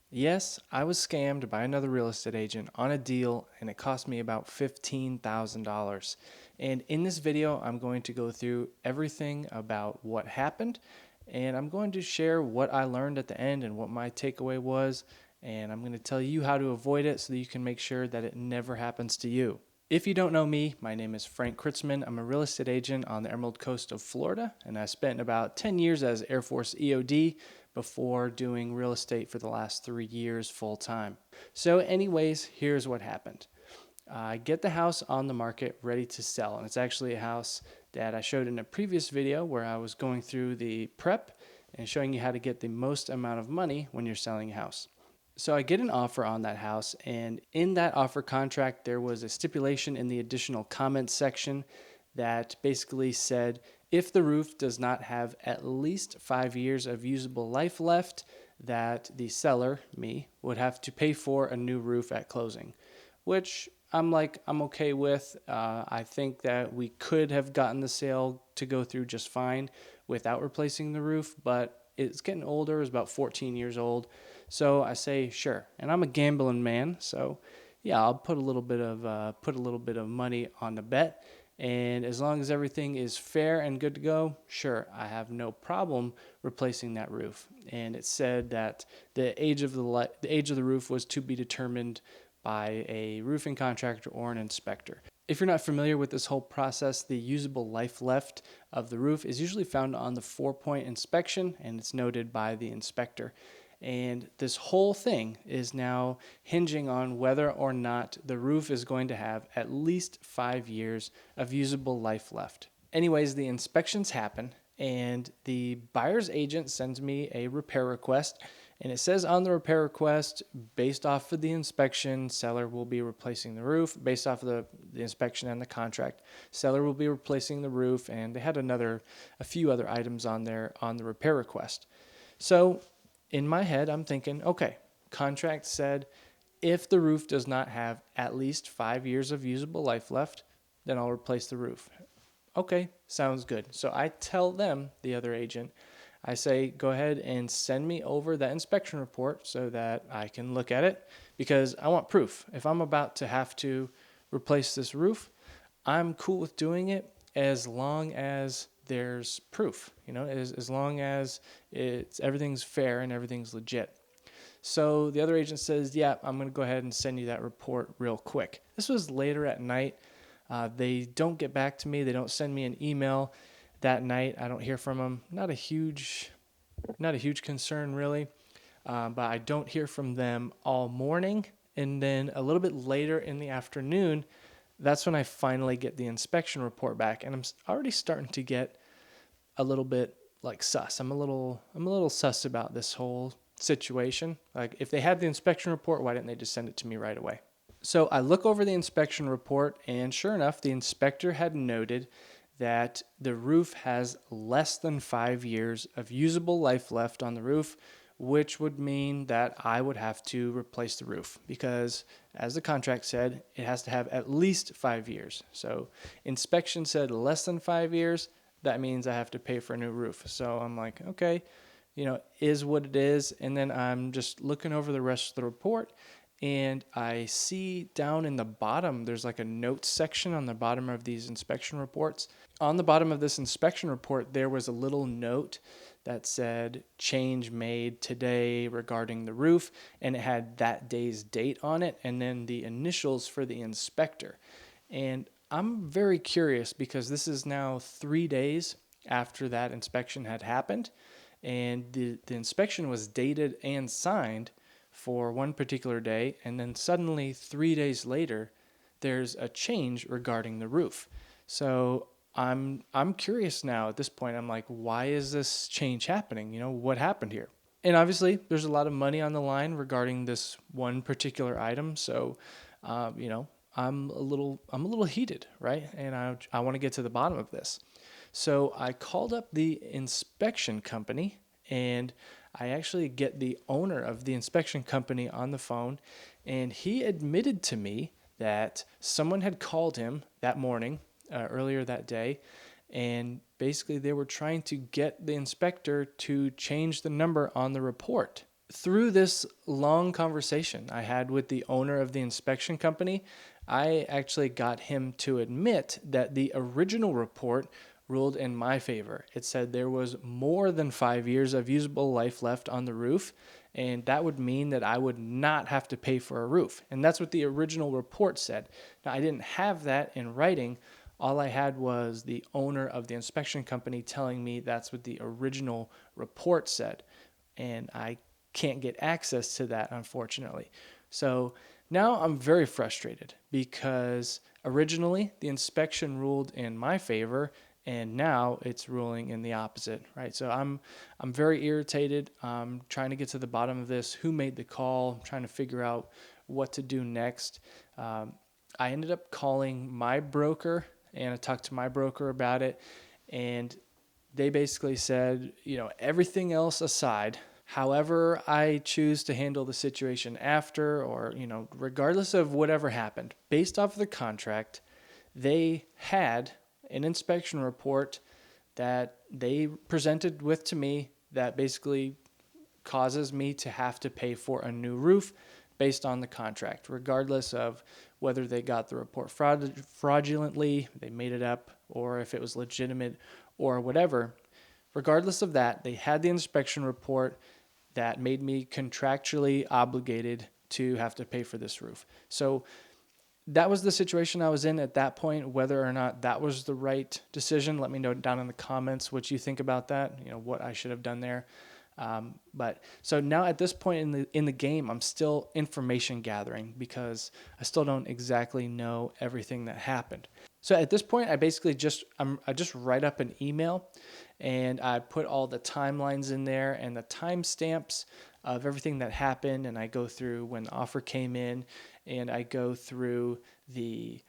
Yes, I was scammed by another real estate agent on a deal and it cost me about $15,000. And in this video, I'm going to go through everything about what happened and I'm going to share what I learned at the end and what my takeaway was. And I'm going to tell you how to avoid it so that you can make sure that it never happens to you. If you don't know me, my name is Frank Kritzman. I'm a real estate agent on the Emerald Coast of Florida, and I spent about 10 years as Air Force EOD before doing real estate for the last 3 years full time. So, anyways, here's what happened. I get the house on the market ready to sell, and it's actually a house that I showed in a previous video where I was going through the prep and showing you how to get the most amount of money when you're selling a house. So I get an offer on that house, and in that offer contract, there was a stipulation in the additional comments section that basically said if the roof does not have at least 5 years of usable life left, that the seller, me, would have to pay for a new roof at closing, which I'm okay with. I think that we could have gotten the sale to go through just fine without replacing the roof, but it's getting older. It's about 14 years old. So I say sure, and I'm a gambling man, so yeah, I'll put a little bit of money on the bet, and as long as everything is fair and good to go, sure, I have no problem replacing that roof. And it said that the age of the roof was to be determined by a roofing contractor or an inspector. If you're not familiar with this whole process, the usable life left of the roof is usually found on the 4-point inspection, and it's noted by the inspector. And this whole thing is now hinging on whether or not the roof is going to have at least 5 years of usable life left. Anyways, the inspections happen, and the buyer's agent sends me a repair request. And it says on the repair request, based off of the inspection, seller will be replacing the roof. Based off of the inspection and the contract, seller will be replacing the roof. And they had a few other items on there on the repair request. So in my head, I'm thinking, okay, contract said if the roof does not have at least 5 years of usable life left, then I'll replace the roof. Okay, sounds good. So I tell them, the other agent, I say, go ahead and send me over that inspection report so that I can look at it because I want proof. If I'm about to have to replace this roof, I'm cool with doing it as long as there's proof, as long as everything's fair and everything's legit. So the other agent says, yeah, I'm going to go ahead and send you that report real quick. This was later at night. They don't get back to me. They don't send me an email that night. I don't hear from them. Not a huge concern really, but I don't hear from them all morning. And then a little bit later in the afternoon, that's when I finally get the inspection report back, and I'm already starting to get a little bit like sus. I'm a little sus about this whole situation. Like, if they had the inspection report, why didn't they just send it to me right away? So I look over the inspection report, and sure enough, the inspector had noted that the roof has less than 5 years of usable life left on the roof, which would mean that I would have to replace the roof because, as the contract said, it has to have at least 5 years. So inspection said less than 5 years. That means I have to pay for a new roof. So I'm like, okay, is what it is. And then I'm just looking over the rest of the report, and I see down in the bottom, there's like a notes section on the bottom of these inspection reports. On the bottom of this inspection report, there was a little note that said change made today regarding the roof, and it had that day's date on it and then the initials for the inspector. And I'm very curious because this is now 3 days after that inspection had happened, and the inspection was dated and signed for one particular day, and then suddenly 3 days later, there's a change regarding the roof. So I'm curious now at this point. I'm like, why is this change happening? What happened here? And obviously, there's a lot of money on the line regarding this one particular item. So, I'm a little heated, right? And I want to get to the bottom of this. So I called up the inspection company, and I actually get the owner of the inspection company on the phone, and he admitted to me that someone had called him that morning, earlier that day, and basically they were trying to get the inspector to change the number on the report. through this long conversation I had with the owner of the inspection company, I actually got him to admit that the original report ruled in my favor. It said there was more than 5 years of usable life left on the roof, and that would mean that I would not have to pay for a roof. And that's what the original report said. Now, I didn't have that in writing. All I had was the owner of the inspection company telling me that's what the original report said. And I can't get access to that, unfortunately. So now I'm very frustrated because originally the inspection ruled in my favor and now it's ruling in the opposite, right? So I'm very irritated. I'm trying to get to the bottom of this. Who made the call? I'm trying to figure out what to do next. I ended up calling my broker and I talked to my broker about it, and they basically said, everything else aside, however I choose to handle the situation after, or, regardless of whatever happened, based off of the contract, they had an inspection report that they presented with to me that basically causes me to have to pay for a new roof based on the contract, regardless of whether they got the report fraudulently, they made it up, or if it was legitimate or whatever. Regardless of that, they had the inspection report that made me contractually obligated to have to pay for this roof. So that was the situation I was in at that point. Whether or not that was the right decision, let me know down in the comments what you think about that, what I should have done there. But so now at this point in the game, I'm still information gathering because I still don't exactly know everything that happened. So at this point, I basically I just write up an email and I put all the timelines in there and the timestamps of everything that happened. And I go through when the offer came in, and I go through the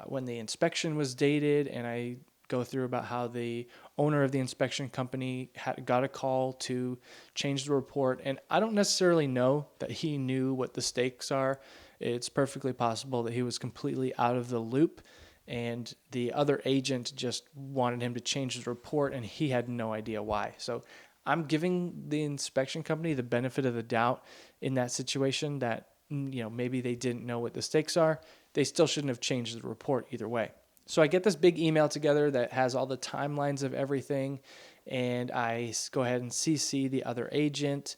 when the inspection was dated, and I go through about how the owner of the inspection company got a call to change the report. And I don't necessarily know that he knew what the stakes are. It's perfectly possible that he was completely out of the loop and the other agent just wanted him to change his report and he had no idea why. So I'm giving the inspection company the benefit of the doubt in that situation that, maybe they didn't know what the stakes are. They still shouldn't have changed the report either way. So I get this big email together that has all the timelines of everything, and I go ahead and CC the other agent,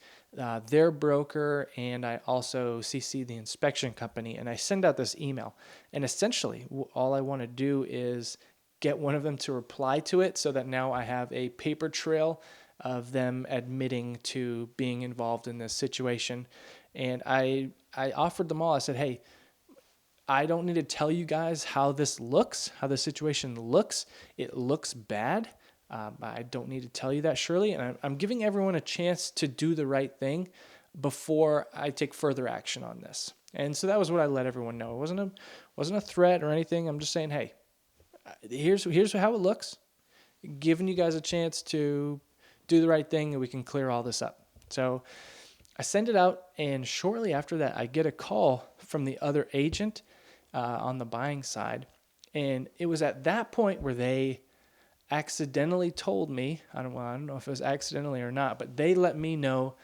their broker, and I also CC the inspection company, and I send out this email. And essentially, all I want to do is get one of them to reply to it so that now I have a paper trail of them admitting to being involved in this situation. And I offered them all. I said, hey, I don't need to tell you guys how this looks, how the situation looks. It looks bad. I don't need to tell you that, surely. And I'm giving everyone a chance to do the right thing before I take further action on this. And so that was what I let everyone know. It wasn't a threat or anything. I'm just saying, hey, here's how it looks. Giving you guys a chance to do the right thing, and we can clear all this up. So I send it out, and shortly after that, I get a call from the other agent on the buying side. And it was at that point where they accidentally told me, I don't know if it was accidentally or not, but they let me know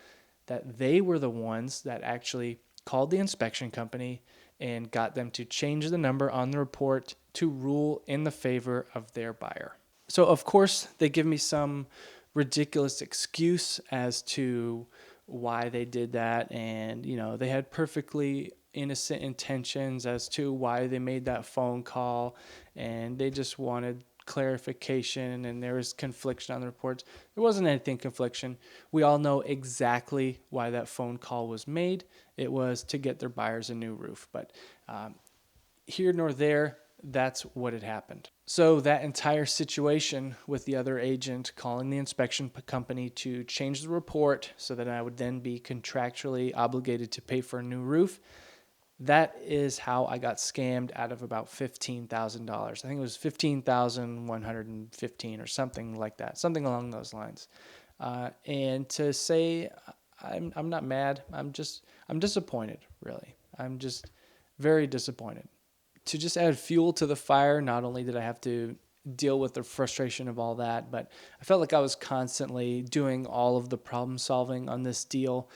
that they were the ones that actually called the inspection company and got them to change the number on the report to rule in the favor of their buyer. So of course, they give me some ridiculous excuse as to why they did that. And, they had perfectly innocent intentions as to why they made that phone call. And they just wanted clarification, and there was confliction on the reports. There wasn't anything confliction. We all know exactly why that phone call was made. It was to get their buyers a new roof. But here nor there, that's what had happened. So that entire situation with the other agent calling the inspection company to change the report so that I would then be contractually obligated to pay for a new roof, that is how I got scammed out of about $15,000. I think it was $15,115 or something like that, something along those lines. And to say I'm not mad, I'm disappointed, really. I'm just very disappointed. To just add fuel to the fire, not only did I have to deal with the frustration of all that, but I felt like I was constantly doing all of the problem solving on this deal.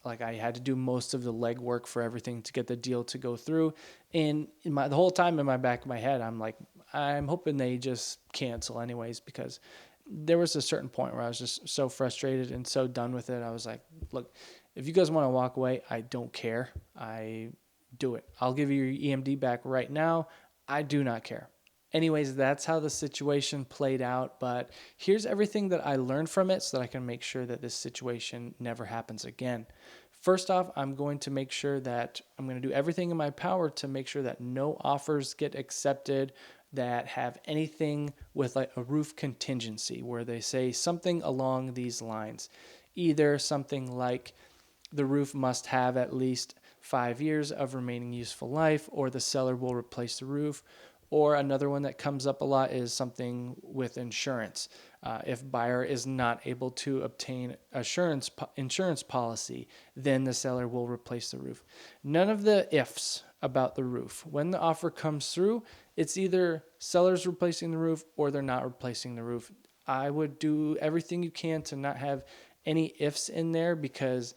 Like I had to do most of the legwork for everything to get the deal to go through. And the whole time in my back of my head, I'm like, I'm hoping they just cancel anyways, because there was a certain point where I was just so frustrated and so done with it. I was like, look, if you guys want to walk away, I don't care. Do it. I'll give you your EMD back right now. I do not care. Anyways, that's how the situation played out. But here's everything that I learned from it so that I can make sure that this situation never happens again. First off, I'm going to make sure that I'm going to do everything in my power to make sure that no offers get accepted that have anything with like a roof contingency, where they say something along these lines. Either something like the roof must have at least 5 years of remaining useful life, or the seller will replace the roof. Or another one that comes up a lot is something with insurance. If buyer is not able to obtain insurance policy, then the seller will replace the roof. None of the ifs about the roof. When the offer comes through, it's either seller's replacing the roof or they're not replacing the roof. I would do everything you can to not have any ifs in there, because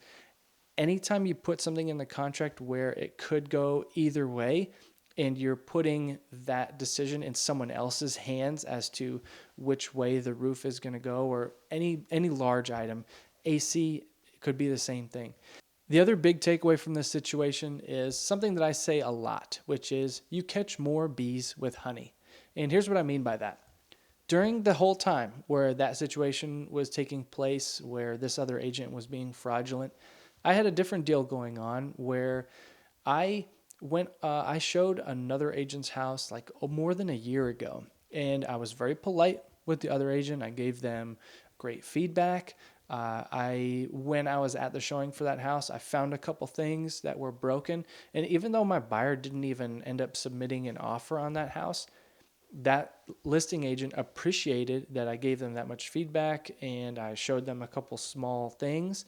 anytime you put something in the contract where it could go either way, and you're putting that decision in someone else's hands as to which way the roof is going to go, or any large item, AC could be the same thing. The other big takeaway from this situation is something that I say a lot, which is you catch more bees with honey. And here's what I mean by that. During the whole time where that situation was taking place, where this other agent was being fraudulent, I had a different deal going on where I showed another agent's house like more than a year ago, and I was very polite with the other agent. I gave them great feedback. When I was at the showing for that house, I found a couple things that were broken, and even though my buyer didn't even end up submitting an offer on that house, that listing agent appreciated that I gave them that much feedback, and I showed them a couple small things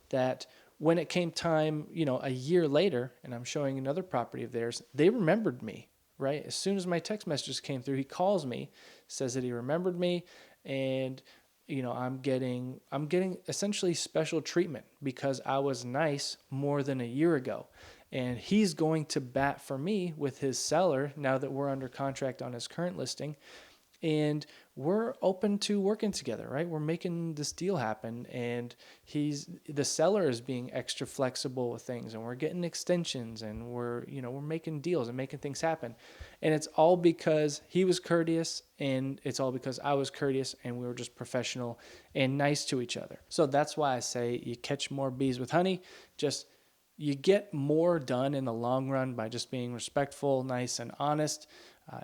that when it came time, a year later, and I'm showing another property of theirs, they remembered me, right? As soon as my text messages came through, he calls me, says that he remembered me, and I'm getting essentially special treatment because I was nice more than a year ago. And he's going to bat for me with his seller now that we're under contract on his current listing. And we're open to working together, right? We're making this deal happen, and the seller is being extra flexible with things, and we're getting extensions, and we're making deals and making things happen. And it's all because he was courteous, and it's all because I was courteous, and we were just professional and nice to each other. So that's why I say you catch more bees with honey. You get more done in the long run by just being respectful, nice, and honest.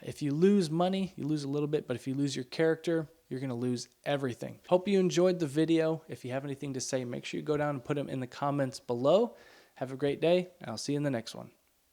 If you lose money, you lose a little bit, but if you lose your character, you're going to lose everything. Hope you enjoyed the video. If you have anything to say, make sure you go down and put them in the comments below. Have a great day, and I'll see you in the next one.